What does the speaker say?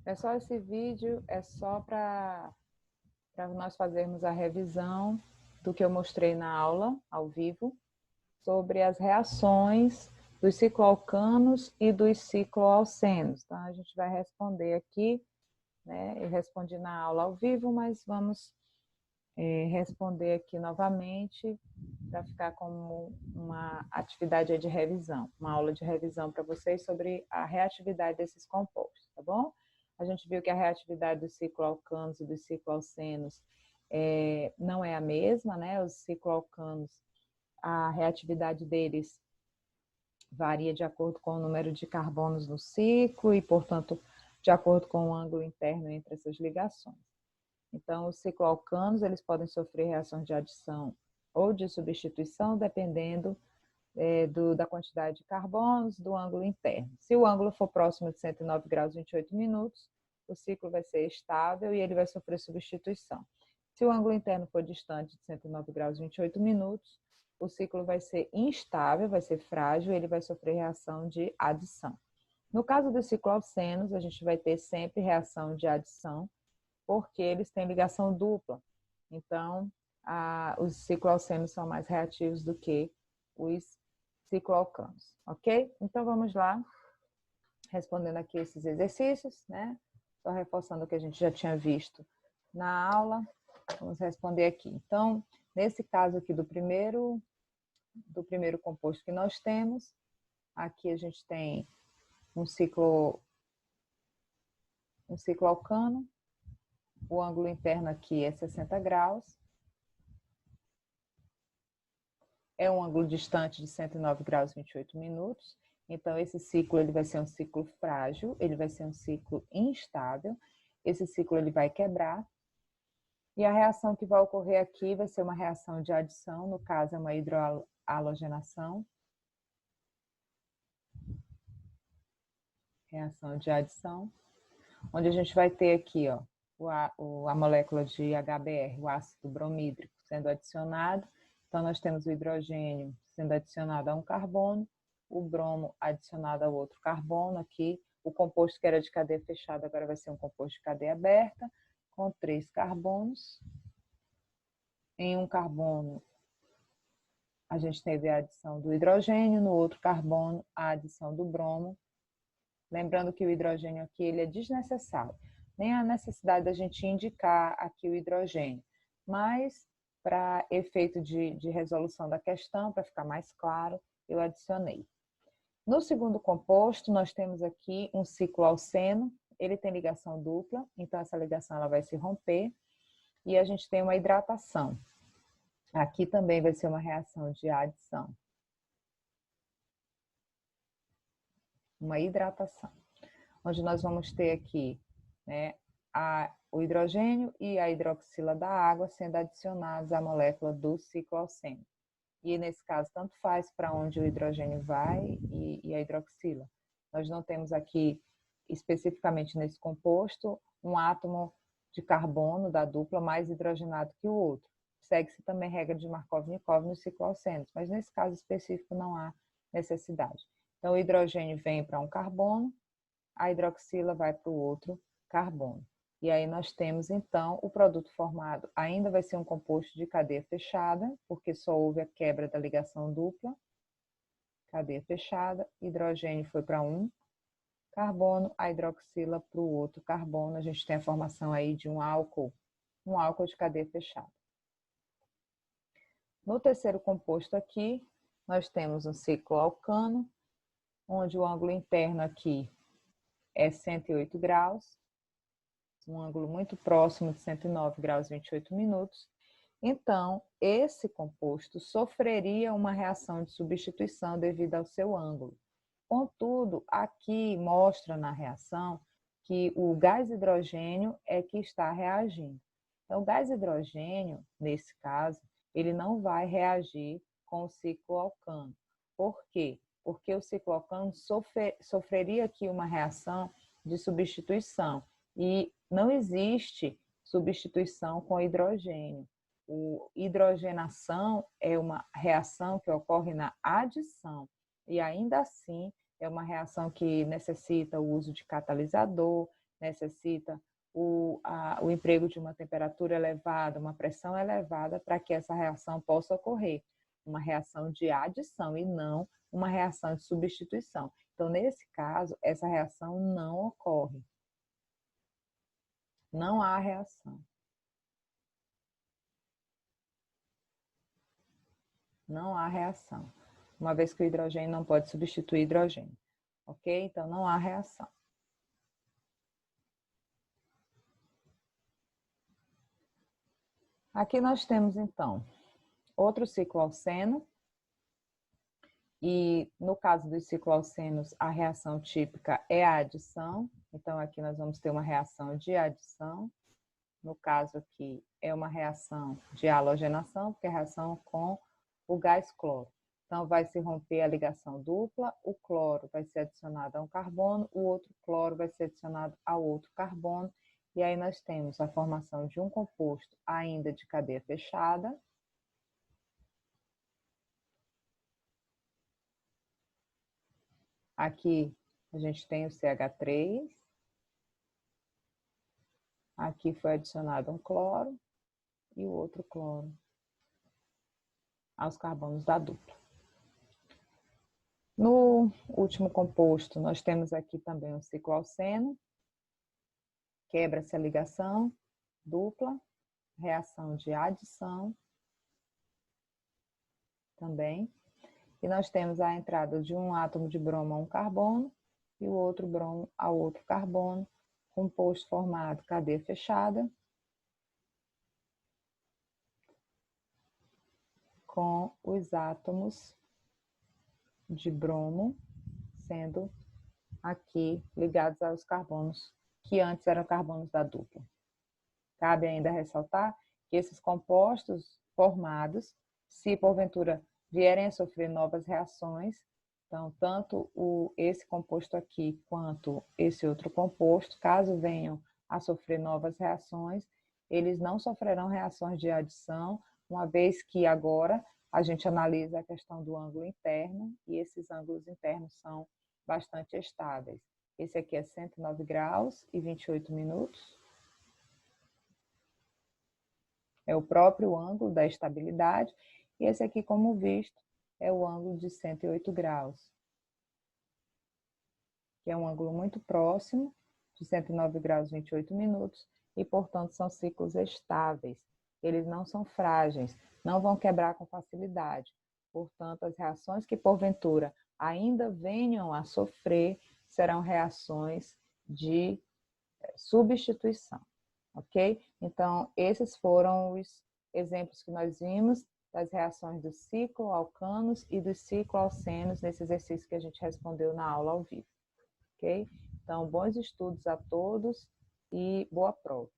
Pessoal, esse vídeo é só para nós fazermos a revisão do que eu mostrei na aula, ao vivo, sobre as reações dos cicloalcanos e dos cicloalcenos. Então, a gente vai responder aqui, né? Eu respondi na aula ao vivo, mas vamos responder aqui novamente para ficar como uma atividade de revisão, uma aula de revisão para vocês sobre a reatividade desses compostos, tá bom? A gente viu que a reatividade dos cicloalcanos e dos cicloalcenos não é a mesma, né? Os cicloalcanos, a reatividade deles varia de acordo com o número de carbonos no ciclo e, portanto, de acordo com o ângulo interno entre essas ligações. Então, os cicloalcanos, eles podem sofrer reações de adição ou de substituição, dependendo da quantidade de carbonos, do ângulo interno. Se o ângulo for próximo de 109 graus e 28 minutos, o ciclo vai ser estável e ele vai sofrer substituição. Se o ângulo interno for distante de 109 graus e 28 minutos, o ciclo vai ser instável, vai ser frágil e ele vai sofrer reação de adição. No caso dos cicloalcenos, a gente vai ter sempre reação de adição, porque eles têm ligação dupla. Então, os cicloalcenos são mais reativos do que os cicloalcanos, ok? Então, vamos lá, respondendo aqui esses exercícios, né? Só reforçando o que a gente já tinha visto na aula. Vamos responder aqui. Então, nesse caso aqui do primeiro composto que nós temos, aqui a gente tem um cicloalcano. O ângulo interno aqui é 60 graus. É um ângulo distante de 109 graus e 28 minutos. Então, esse ciclo ele vai ser um ciclo frágil, ele vai ser um ciclo instável. Esse ciclo ele vai quebrar. E a reação que vai ocorrer aqui vai ser uma reação de adição, no caso é uma hidrohalogenação. Reação de adição, onde a gente vai ter aqui ó, a molécula de HBr, o ácido bromídrico, sendo adicionado. Então, nós temos o hidrogênio sendo adicionado a um carbono, o bromo adicionado ao outro carbono aqui. O composto que era de cadeia fechada agora vai ser um composto de cadeia aberta, com 3 carbonos. Em um carbono, a gente teve a adição do hidrogênio, no outro carbono, a adição do bromo. Lembrando que o hidrogênio aqui ele é desnecessário. Nem a necessidade da gente indicar aqui o hidrogênio, mas para efeito de resolução da questão, para ficar mais claro, eu adicionei. No segundo composto, nós temos aqui um cicloalceno, ele tem ligação dupla, então essa ligação ela vai se romper, e a gente tem uma hidratação. Aqui também vai ser uma reação de adição. Uma hidratação, onde nós vamos ter aqui, né, o hidrogênio e a hidroxila da água sendo adicionados à molécula do cicloalceno. E nesse caso, tanto faz para onde o hidrogênio vai e a hidroxila. Nós não temos aqui, especificamente nesse composto, um átomo de carbono da dupla mais hidrogenado que o outro. Segue-se também a regra de Markov-Nikov nos cicloalcenos, mas nesse caso específico não há necessidade. Então, o hidrogênio vem para um carbono, a hidroxila vai para o outro carbono. E aí nós temos, então, o produto formado ainda vai ser um composto de cadeia fechada, porque só houve a quebra da ligação dupla. Cadeia fechada, hidrogênio foi para um carbono, a hidroxila para o outro carbono. A gente tem a formação aí de um álcool de cadeia fechada. No terceiro composto aqui, nós temos um cicloalcano, onde o ângulo interno aqui é 108 graus, um ângulo muito próximo de 109 graus e 28 minutos. Então, esse composto sofreria uma reação de substituição devido ao seu ângulo. Contudo, aqui mostra na reação que o gás hidrogênio é que está reagindo. Então, o gás hidrogênio, nesse caso, ele não vai reagir com o cicloalcano. Por quê? Porque o cicloalcano sofreria aqui uma reação de substituição e não existe substituição com hidrogênio. A hidrogenação é uma reação que ocorre na adição e ainda assim é uma reação que necessita o uso de catalisador, necessita o emprego de uma temperatura elevada, uma pressão elevada, para que essa reação possa ocorrer. Uma reação de adição e não uma reação de substituição. Então, nesse caso, essa reação não ocorre. Não há reação. Não há reação. Uma vez que o hidrogênio não pode substituir hidrogênio. Ok? Então, não há reação. Aqui nós temos, então, outro cicloalceno. E no caso dos cicloalcenos, a reação típica é a adição. Então, aqui nós vamos ter uma reação de adição. No caso aqui, é uma reação de halogenação, porque é a reação com o gás cloro. Então, vai se romper a ligação dupla, o cloro vai ser adicionado a um carbono, o outro cloro vai ser adicionado ao outro carbono, e aí nós temos a formação de um composto ainda de cadeia fechada. Aqui a gente tem o CH3. Aqui foi adicionado um cloro e o outro cloro aos carbonos da dupla. No último composto, nós temos aqui também um cicloalceno. Quebra-se a ligação dupla, reação de adição também. E nós temos a entrada de um átomo de bromo a um carbono e o outro bromo a outro carbono, composto formado cadeia fechada, com os átomos de bromo sendo aqui ligados aos carbonos, que antes eram carbonos da dupla. Cabe ainda ressaltar que esses compostos formados, se porventura vierem a sofrer novas reações, então tanto esse composto aqui quanto esse outro composto, caso venham a sofrer novas reações, eles não sofrerão reações de adição, uma vez que agora a gente analisa a questão do ângulo interno, e esses ângulos internos são bastante estáveis. Esse aqui é 109 graus e 28 minutos. É o próprio ângulo da estabilidade. E esse aqui, como visto, é o ângulo de 108 graus. Que é um ângulo muito próximo, de 109 graus e 28 minutos. E, portanto, são ciclos estáveis. Eles não são frágeis, não vão quebrar com facilidade. Portanto, as reações que, porventura, ainda venham a sofrer serão reações de substituição, ok? Então, esses foram os exemplos que nós vimos das reações dos cicloalcanos e dos cicloalcenos nesse exercício que a gente respondeu na aula ao vivo, ok? Então, bons estudos a todos e boa prova.